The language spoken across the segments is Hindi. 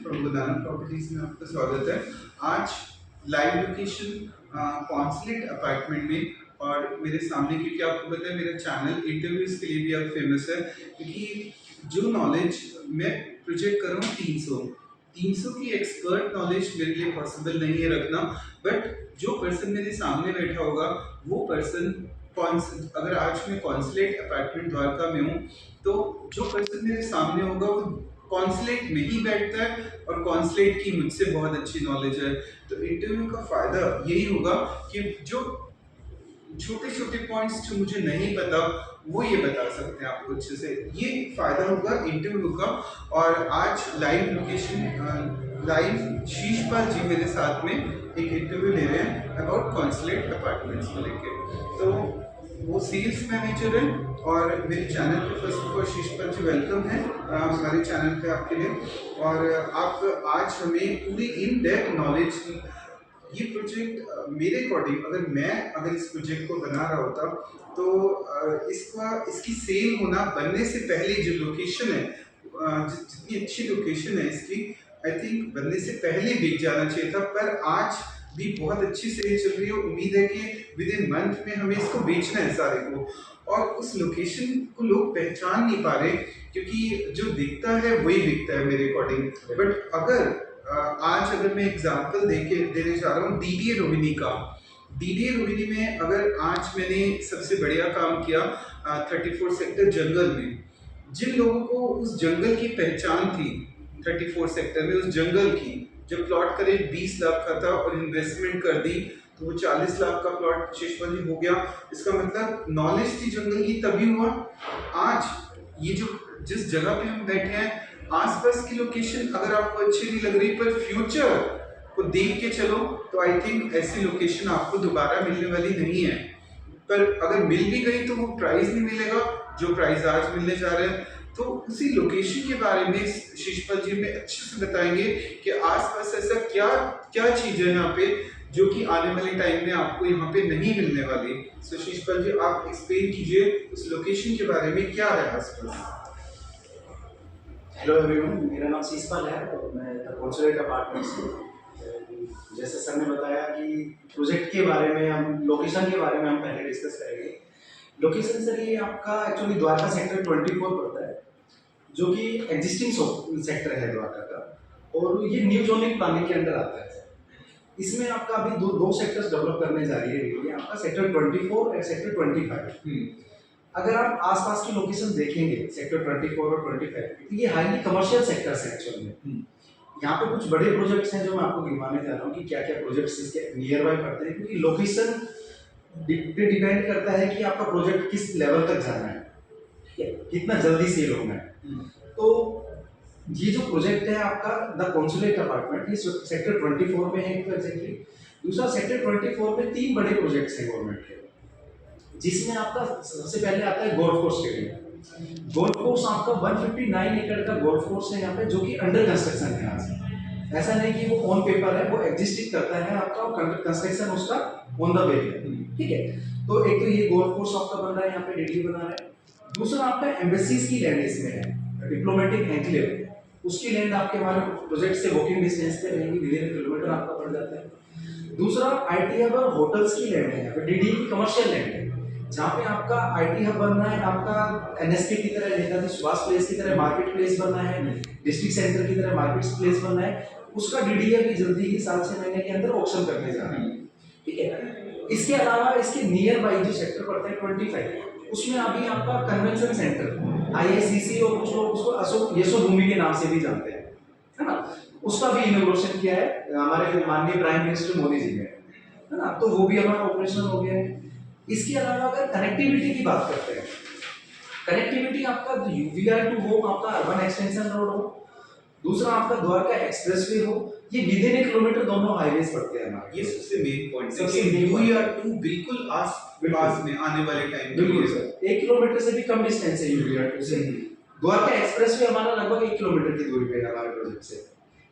फ्रॉम गुदाना प्रॉपर्टीज में आपका स्वागत है। आज लाइव लोकेशन कॉन्सुलेट अपार्टमेंट में, और मेरे सामने, क्योंकि आपको पता है मेरा चैनल इंटरव्यूज के लिए भी अब फेमस है, क्योंकि जो नॉलेज मैं प्रोजेक्ट कर रहा हूँ 300 की एक्सपर्ट नॉलेज मेरे लिए पॉसिबल नहीं है रखना। बट जो पर्सन मेरे सामने बैठा होगा वो पर्सन, अगर आज मैं कॉन्सुलेट अपार्टमेंट द्वारका में हूँ, तो जो पर्सन मेरे सामने होगा वो कॉन्सुलेट में ही बैठता है और कॉन्सुलेट की मुझसे बहुत अच्छी नॉलेज है। तो इंटरव्यू का फायदा यही होगा कि जो छोटे छोटे पॉइंट्स जो मुझे नहीं पता वो ये बता सकते हैं आपको अच्छे से। ये फायदा होगा इंटरव्यू का। और आज लाइव लोकेशन, लाइव शीशपाल जी मेरे साथ में एक इंटरव्यू ले रहे हैं अबाउट कॉन्सुलेट अपार्टमेंट्स को लेके। तो वो सेल्स मैनेजर है और मेरे चैनल पे first of all Sheeshpal ji welcome है हमारे चैनल पे आपके लिए। और आप आज हमें पूरी इन डेप्थ नॉलेज की ये प्रोजेक्ट मेरे अकॉर्डिंग, अगर इस प्रोजेक्ट को बना रहा होता तो इसकी सेल होना बनने से पहले जो लोकेशन है, जितनी अच्छी लोकेशन है इसकी, आई थिंक बनने से पहले बिक जाना चाहिए था। पर आज भी बहुत अच्छी सेल चल रही है। उम्मीद है कि विद इन मंथ में हमें इसको बेचना है सारे को। और उस लोकेशन को लोग पहचान नहीं पा रहे, क्योंकि जो दिखता है वही बिकता है मेरे अकॉर्डिंग। बट आज अगर मैं एग्जांपल देने जा रहा हूँ डीडीए रोहिणी का। डीडीए रोहिणी में अगर आज मैंने सबसे बढ़िया काम किया 34 सेक्टर जंगल में, जिन लोगों को उस जंगल की पहचान थी 34 सेक्टर में, उस जंगल की, जब प्लॉट करीब 20 लाख का था और इन्वेस्टमेंट कर दी तो वो 40 लाख का प्लॉट शेषवाजी हो गया। इसका मतलब नॉलेज थी जंगल की तभी हुआ। आज ये जो जिस जगह पे हम बैठे हैं, आसपास की लोकेशन अगर आपको अच्छी नहीं लग रही, पर फ्यूचर को देख के चलो तो आई थिंक ऐसी लोकेशन आपको दोबारा मिलने वाली नहीं है। पर अगर मिल भी गई तो वो प्राइस नहीं मिलेगा जो प्राइस आज मिलने जा रहे हैं। तो उसी लोकेशन के बारे में शीशपाल जी में अच्छे से बताएंगे कि आसपास ऐसा क्या क्या चीजें हैं यहाँ पे जो कि आने वाले टाइम में आपको यहाँ पे नहीं मिलने वाली। सो शीशपाल जी, आप एक्सप्लेन कीजिए उस लोकेशन के बारे में, क्या है आसपास। हेलो एवरीवन, मेरा नाम शीशपाल है और मैं कॉन्सुलेट अपार्टमेंट्स हूँ। जैसे सर ने बताया कि प्रोजेक्ट के बारे में, हम लोकेशन के बारे में हम पहले डिस्कस करेंगे। लोकेशन सर ये आपका एक्चुअली द्वारका सेक्टर 24 पड़ता है, जो कि एग्जिस्टिंग सेक्टर है द्वारका का, और ये न्यू जोनिंग प्लानिंग के अंडर आता है। इसमें आपका अभी दो सेक्टर्स डेवलप करने जा रही है, ये आपका सेक्टर 24 और सेक्टर 25। अगर आप आसपास की लोकेशन देखेंगे सेक्टर 24 और 25, तो ये हाईली कमर्शियल सेक्टर्स हैं एक्चुअल में। यहाँ पे कुछ बड़े प्रोजेक्ट्स हैं जो मैं आपको गिनवाने जा रहा हूँ कि क्या क्या प्रोजेक्ट्स इसके नियर बाय पड़ते हैं, क्योंकि लोकेशन डिपेंड करता है कि आपका प्रोजेक्ट किस लेवल तक जाना है, कितना जल्दी सेल होना है। तो ये जो प्रोजेक्ट है आपका द कॉन्सुलेट अपार्टमेंट, ये सेक्टर 24 में है एग्जैक्टली। दूसरा सेक्टर 24 में 3 बड़े प्रोजेक्ट्स हैं गवर्नमेंट के, जिसमें आपका सबसे पहले आता है golf course stadium. Golf course आपका 159 एकड़ का गोल्फ कोर्स है यहाँ पे, जो कि अंडर कंस्ट्रक्शन है आज। ऐसा नहीं कि वो ऑन पेपर है, वो एग्जिस्टिंग करता है आपका, कंस्ट्रक्शन उसका ऑन द वे है। ठीक है, तो एक तो ये गोल्फ कोर्स आपका बन रहा है, यहाँ पे डीडी बना रहा है। दूसरा आपका एम्बेसीज की लैंड इसमें है, डिप्लोमेटिक एनक्लेव, उसकी लैंड आपके हमारे प्रोजेक्ट से वॉकिंग डिस्टेंस पे रहेगी, विद इन किलोमीटर आपका पड़ जाता है। दूसरा आईटी हब और होटल्स की लैंड है, यहाँ पे डीडी की कमर्शियल लैंड है, जहाँ पे आपका आईटी हब बनना है, आपका एनएसके की तरह, नेताजी सुभाष प्लेस की तरह मार्केट प्लेस बनना है, डिस्ट्रिक्ट सेंटर की तरह मार्केट प्लेस बनना है। उसका डीडीए भी जल्दी ही 7-6 महीने के अंदर ऑप्शन करने जा रहा है। ठीक है, इसके अलावा इसके नियर बाई जो सेक्टर पड़ता है 25, उसमें अभी आपका कन्वेंशन सेंटर आईआईसीसी, और कुछ लोग उसको अशोक यशोभूमि के नाम से भी जानते हैं, है ना, उसका भी इनॉग्रेशन किया है हमारे माननीय प्राइम मिनिस्टर मोदी जी ने, है ना, तो वो भी हमारा ऑपरेशनल हो गया है। इसके अलावा अगर कनेक्टिविटी की बात करते हैं, कनेक्टिविटी आपका यूवीआर टू होम, आपका अर्बन एक्सटेंशन रोड हो, दूसरा आपका द्वारका एक्सप्रेसवे हो, ये विद इन 1 किलोमीटर दोनों हाईवेज पड़ते हैं हमारे। ये सबसे मेन पॉइंट है सबसे कि main यूवीआर 2 बिल्कुल पास में आने वाले टाइम में। बिल्कुल सर, 1 किलोमीटर से भी कम डिस्टेंस है यूवीआर 2 से। द्वारका एक्सप्रेसवे हमारा लगभग 1 किलोमीटर की दूरी पे है हमारे प्रोजेक्ट से।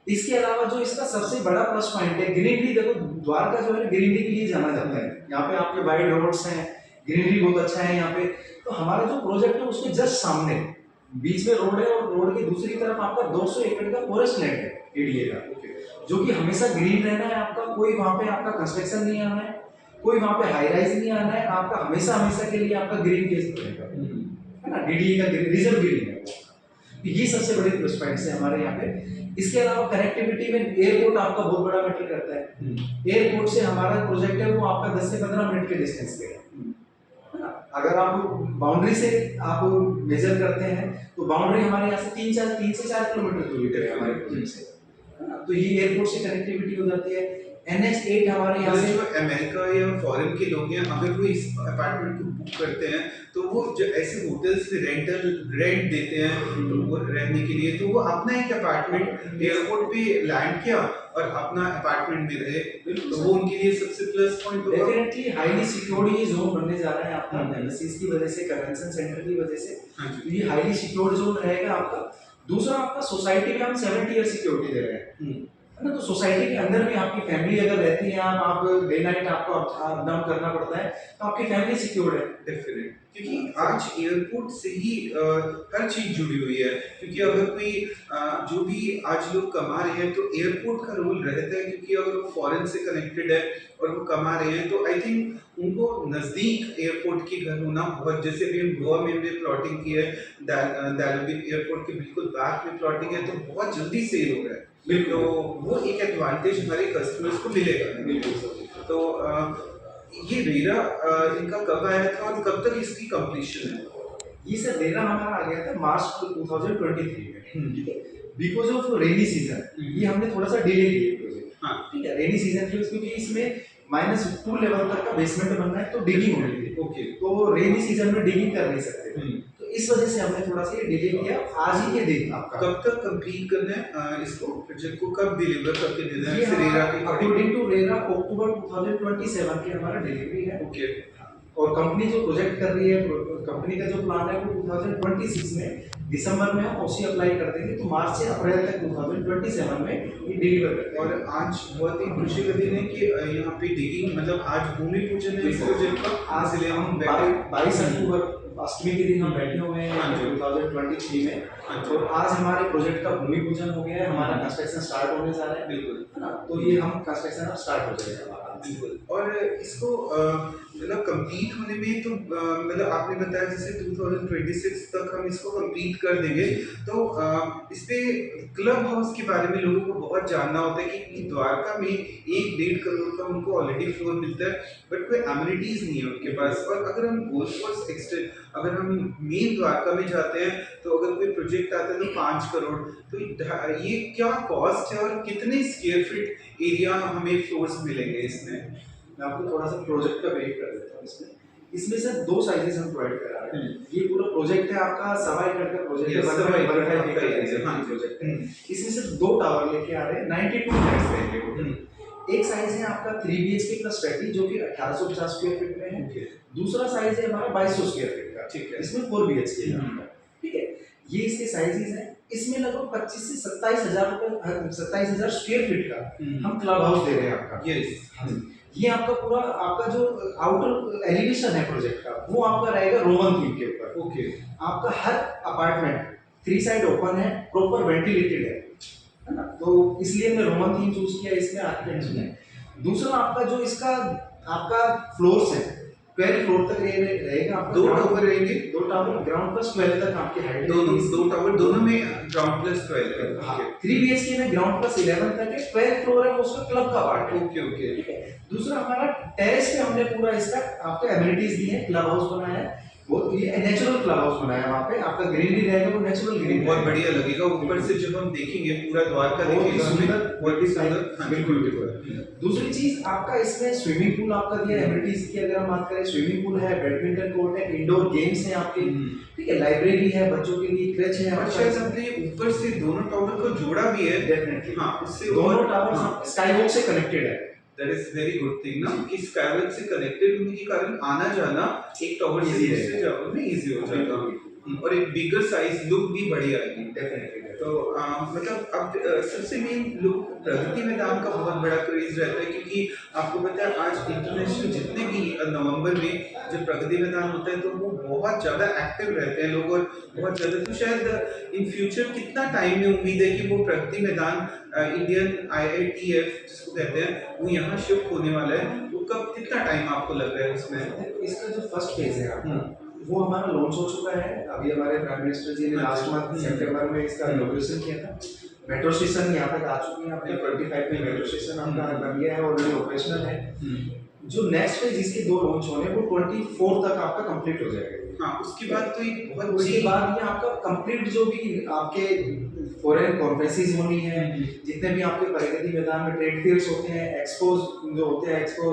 इसके अलावा जो इसका सबसे बड़ा प्लस पॉइंट है, ग्रीनरी। देखो द्वारका जो है ग्रीनरी के लिए जाना जाता है, यहाँ पे आपके वाइड रोड्स हैं, ग्रीनरी बहुत अच्छा है यहाँ पे। तो हमारा जो प्रोजेक्ट है उसके जस्ट सामने बीच में रोड है, और रोड की दूसरी तरफ आपका 200 एकड़ का फॉरेस्ट लैंड है, एडीए का, जो कि हमेशा ग्रीन रहना है आपका, कोई वहाँ पे आपका कंस्ट्रक्शन नहीं आना है, कोई वहाँ पे हाई राइज नहीं आना है, आपका हमेशा हमेशा के लिए आपका ग्रीन केस रहेगा, है ना, डीडीए का रिजर्व ग्रीन है। तो ये सबसे बड़े प्लस पॉइंट्स है हमारे यहाँ पे। इसके अलावा कनेक्टिविटी में एयरपोर्ट आपका बहुत बड़ा मैटर करता है। एयरपोर्ट से हमारा प्रोजेक्ट है वो आपका 10 से 15 मिनट के डिस्टेंस पे है ना। अगर आप बाउंड्री से आप मेजर करते हैं तो बाउंड्री हमारे यहाँ से 3 से 4 किलोमीटर दूरी पे है हमारे प्रोजेक्ट से, है ना। तो ये एयरपोर्ट से कनेक्टिविटी हो जाती है। NH8 हमारे यहाँ से जो अमेरिका या फॉरेन के लोग हैं, अगर वो इस अपार्टमेंट को बुक करते हैं तो वो जो ऐसे होटल्स में रेंट देते हैं तो वो रहने के लिए, तो वो अपना एक अपार्टमेंट एयरपोर्ट पे लैंड किया और अपना अपार्टमेंट में रहे, तो वो उनके लिए सबसे प्लस पॉइंट होगा। डेफिनेटली हाईली सिक्योर्ड ये जोन बनने जा रहा है आपका एमएससीज की वजह से, कन्वेंशन सेंटर की वजह से। हाँ जी। ये हाईली सिक्योर्ड जोन रहेगा आपका। दूसरा आपका सोसाइटी में हम 70 ईयर सिक्योरिटी दे रहे हैं, है ना। तो सोसाइटी के अंदर में आपकी फैमिली अगर रहती है, आप डे नाइट आपको अप डाउन करना पड़ता है, तो आपकी फैमिली सिक्योर्ड है। डेफिनेट, क्योंकि आज एयरपोर्ट से ही हर चीज जुड़ी हुई है, क्योंकि अगर कोई जो भी आज लोग कमा रहे हैं तो एयरपोर्ट का रोल रहता है, क्योंकि अगर वो फॉरेन से कनेक्टेड है और वो कमा रहे हैं तो आई थिंक उनको नजदीक एयरपोर्ट के घर होना बहुत, जैसे भी हम गोवा में हमने प्लॉटिंग की है, दालोगिक एयरपोर्ट के बिल्कुल बैक में प्लॉटिंग है, तो बहुत जल्दी सेल हो रहा है। तो वो एक एडवांटेज हमारे कस्टमर्स को मिलेगा। तो ये रेरा इनका कब आया था और कब तक इसकी कंप्लीशन है? ये सर रेरा हमारा आ गया था मार्च 2023 में, ठीक है। बिकॉज ऑफ रेनी सीजन ये हमने थोड़ा सा डिले किया प्रोजेक्ट, हाँ ठीक है। रेनी सीजन क्योंकि इसमें -2 लेवल तक का बेसमेंट बनना है, तो डिगिंग होनी थी। ओके, तो रेनी सीजन में डिगिंग कर नहीं सकते, तो इस वजह से हमने थोड़ा सा ये डिले किया। आज ही ये दिन आपका कब तक कंप्लीट करना है इसको, प्रोजेक्ट को कब डिलीवर करके देना है? ये रेरा की अकॉर्डिंग टू रेरा अक्टूबर 2027 की हमारा डिलीवरी है। ओके, और कंपनी जो प्रोजेक्ट कर रही है, कंपनी का जो प्लान है वो 2026 में दिसंबर में हम ओसी अप्लाई कर देंगे, तो मार्च से अप्रैल तक 2027 में ये डिलीवर करेंगे। और आज बहुत ही खुशी का दिन है कि यहाँ पे डिगिंग, मतलब आज भूमि पूजन है इस प्रोजेक्ट का। आज इसलिए हम 22 अक्टूबर अष्टमी के दिन हम बैठे हुए हैं हाँ जी। 2023 में। हाँ जी। तो आज हमारे प्रोजेक्ट का भूमि पूजन हो गया है, हमारा कंस्ट्रक्शन स्टार्ट होने जा रहा है, बिल्कुल, है ना। तो ये हम कंस्ट्रक्शन अब स्टार्ट हो जाएगा हमारा। बिल्कुल। और इसको मतलब कंप्लीट होने में तो मतलब आपने बताया जैसे 2026 तक हम इसको कंप्लीट कर देंगे, तो इस पे क्लब हाउस के बारे में लोगों को बहुत जानना होता है कि द्वारका में 1-1.5 करोड़ का उनको ऑलरेडी फ्लोर मिलता है, बट कोई एमिनिटीज नहीं है उनके पास। और अगर हम गोल्फ कोर्स एक्सटेंड, अगर हम मेन द्वारका में जाते हैं तो अगर कोई प्रोजेक्ट आता है तो 5 करोड़, तो ये क्या कॉस्ट है और कितने स्क्वायर फीट एरिया हमें फ्लोर्स मिलेंगे इसमें? मैं आपको थोड़ा सा प्रोजेक्ट का ब्रीफ कर देता हूँ। इसमें सर 2 साइजेस हम प्रोवाइड करा रहे हैं। ये पूरा प्रोजेक्ट है आपका 1.25 एकड़ का प्रोजेक्ट है, 1.5 एकड़ का प्रोजेक्ट है। इसमें सिर्फ 2 टावर लेके आ रहे हैं, 92 फ्लैट्स रहेंगे। एक साइज है आपका 3 BHK प्लस 30 जो कि 1850 स्क्वायर फीट में है। दूसरा साइज है हमारा 2200 स्क्वायर फीट का, ठीक है। इसमें 4 BHK है, ठीक है। ये इसके साइजेस हैं। इसमें लगभग 25 से 27,000 स्क्वायर फीट का हम क्लब हाउस दे रहे हैं आपका। यस, ये आपका पूरा आपका जो आउटर एलिवेशन है प्रोजेक्ट का, वो आपका रहेगा रोमन थीम के ऊपर। ओके। आपका हर अपार्टमेंट 3 साइड ओपन है, प्रॉपर वेंटिलेटेड है ना। तो इसलिए हमने रोमन थीम चूज किया इसमें आर्किटेक्ट्स ने। दूसरा आपका जो इसका आपका फ्लोर्स है, 12 फ्लोर तक रहेगा आपका। 2 टावर रहेंगे, 2 टावर ग्राउंड प्लस 12 तक आपकी हाइट। दो टावर दोनों में ग्राउंड प्लस 12 है। हाँ, 3 BHK में ग्राउंड प्लस 11 तक है, 12 फ्लोर है वो उसका क्लब का पार्ट है। Okay okay. ठीक है। दूसरा हमारा टेरेस पे हमने पूरा इसका आपको एमिनिटीज दी है, क्लब हाउस बनाया है, वो ये नेचुरल क्लब हाउस बनाया है। वहाँ पे आपका ग्रीनरी रहेगा, वो नेचुरल ग्रीनरी बहुत बढ़िया लगेगा। ऊपर से जब हम देखेंगे पूरा द्वारका देखेगा, बहुत ही सुंदर, बिल्कुल बिल्कुल। दूसरी चीज आपका इसमें स्विमिंग पूल आपका दिया है। एमिनिटीज की अगर हम बात करें, स्विमिंग पूल है, बैडमिंटन कोर्ट है, इंडोर गेम्स है आपके, ठीक है, लाइब्रेरी है, बच्चों के लिए क्रेच है। और शायद हमने ऊपर से दोनों टावर को जोड़ा भी है। डेफिनेटली हाँ, उससे दोनों टावर स्काई वॉक से कनेक्टेड है। That is very good thing ना, कि स्काईवॉक से कनेक्टेड होने के कारण आना जाना एक टावर से दूसरे टावर में इजी हो जाएगा और एक बिगर साइज लुक भी बढ़िया आएगी। डेफिनेटली तो मतलब अब सबसे मेन लोग प्रगति मैदान का बहुत बड़ा क्रेज रहता है, क्योंकि आपको पता है आज इंटरनेशनल जितने भी नवंबर में जब प्रगति मैदान होता है तो वो बहुत ज़्यादा एक्टिव रहते हैं लोग, और बहुत ज़्यादा, तो शायद इन फ्यूचर कितना टाइम में उम्मीद है कि वो प्रगति मैदान इंडियन IITF जिसको कहते हैं वो यहाँ शिफ्ट होने वाला है, वो कब कितना टाइम आपको लग रहा है उसमें? इसका जो फर्स्ट फेज है आपका, वो हमारा लॉन्च हो चुका है। अभी हमारे प्राइम मिनिस्टर जी ने लास्ट मंथ सितंबर में इसका इनॉग्रेशन किया था। मेट्रो स्टेशन यहाँ तक आ चुकी है, आपने 25 में मेट्रो स्टेशन आपका बन गया है, ऑलरेडी ऑपरेशनल है। जो नेक्स्ट फेज इसके 2 लॉन्च होने हैं वो 24 तक आपका कंप्लीट हो जाएगा। हाँ, उसके बाद तो एक बहुत उसके बड़ी बाद ये आपका कंप्लीट जो भी आपके फॉरेन कॉन्फ्रेंसेस होनी है, जितने भी आपके प्रगति मैदान में ट्रेड फेयर्स होते हैं, एक्सपोज जो होते हैं, एक्सपो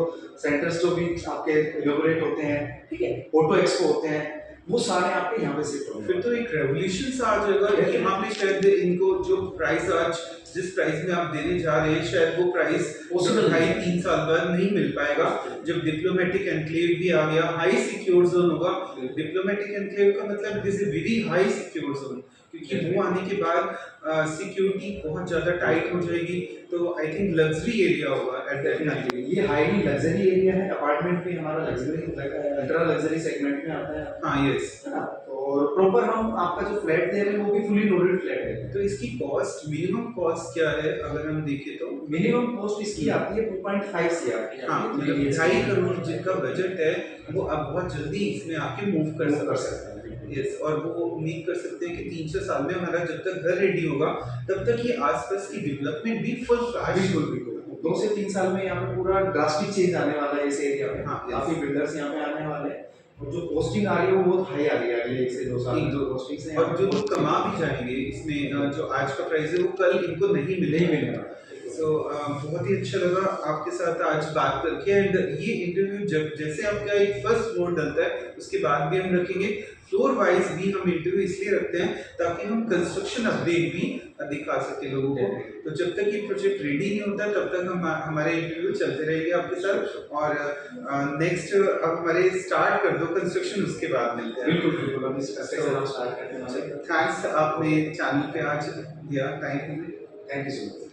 सेंटर्स जो भी आपके इनॉग्रेट होते हैं, ठीक है, ऑटो एक्सपो होते हैं, वो सारे आपके यहाँ पे शिफ्ट होंगे। फिर तो एक रेवोल्यूशन सा आ जाएगा कि यहाँ पे शायद इनको जो प्राइस आज जिस प्राइस में आप देने जा रहे हैं शायद वो प्राइस Possible 2.5-3 साल बाद नहीं मिल पाएगा, जब डिप्लोमेटिक एनक्लेव भी आ गया, हाई सिक्योर जोन होगा। डिप्लोमेटिक एनक्लेव का मतलब this is very high secure zone, क्योंकि वो आने के बाद सिक्योरिटी बहुत ज़्यादा टाइट हो जाएगी, तो आई थिंक लग्जरी एरिया होगा एट दैट टाइम। ये हाईली लग्जरी एरिया है, अपार्टमेंट भी हमारा लग्जरी अल्ट्रा लग्जरी सेगमेंट में आता है। हाँ, यस। है ना? और प्रॉपर हम आपका जो फ्लैट दे रहे हैं वो भी फुली लोडेड फ्लैट है। तो इसकी कॉस्ट, मिनिमम कॉस्ट क्या है अगर हम देखें तो? मिनिमम कॉस्ट इसकी आती है 2.5 CR की। हाँ, मतलब 2.5 करोड़ जिनका बजट है वो अब बहुत जल्दी इसमें आके मूव कर सकता है। यस, और वो उम्मीद कर सकते हैं कि 3-6 साल में हमारा जब तक घर रेडी होगा तब तक ये आसपास की डेवलपमेंट भी फुल फ्लैश। बिल्कुल 2 से 3 साल में यहाँ पे पूरा ड्रास्टिक चेंज आने वाला है इस एरिया में। हाँ, काफी बिल्डर्स यहाँ पे आने वाले हैं, और जो पोस्टिंग आ रही है वो बहुत हाई आ रही है अगले 1 से 2 साल में। जो पोस्टिंग्स हैं और जो लोग कमा भी जाएंगे इसमें, जो आज का प्राइस है वो कल इनको नहीं मिलेगा। सो बहुत ही अच्छा लगा आपके साथ आज बात करके, एंड ये इंटरव्यू जब जैसे आपका एक फर्स्ट फ्लोर डलता है उसके बाद भी हम रखेंगे, फ्लोर वाइज भी हम इंटरव्यू इसलिए रखते हैं ताकि हम कंस्ट्रक्शन अपडेट भी दिखा सके लोगों को। तो जब तक ये प्रोजेक्ट रेडी नहीं होता तब तक हम हमारे इंटरव्यू चलते रहेंगे आपके साथ, और नेक्स्ट अब हमारे स्टार्ट कर दो कंस्ट्रक्शन, उसके बाद मिलते हैं। बिल्कुल अभी कंस्ट्रक्शन हम स्टार्ट करने वाले हैं। थैंक्स, आपने चैनल पे आज दिया time. Thank you so much.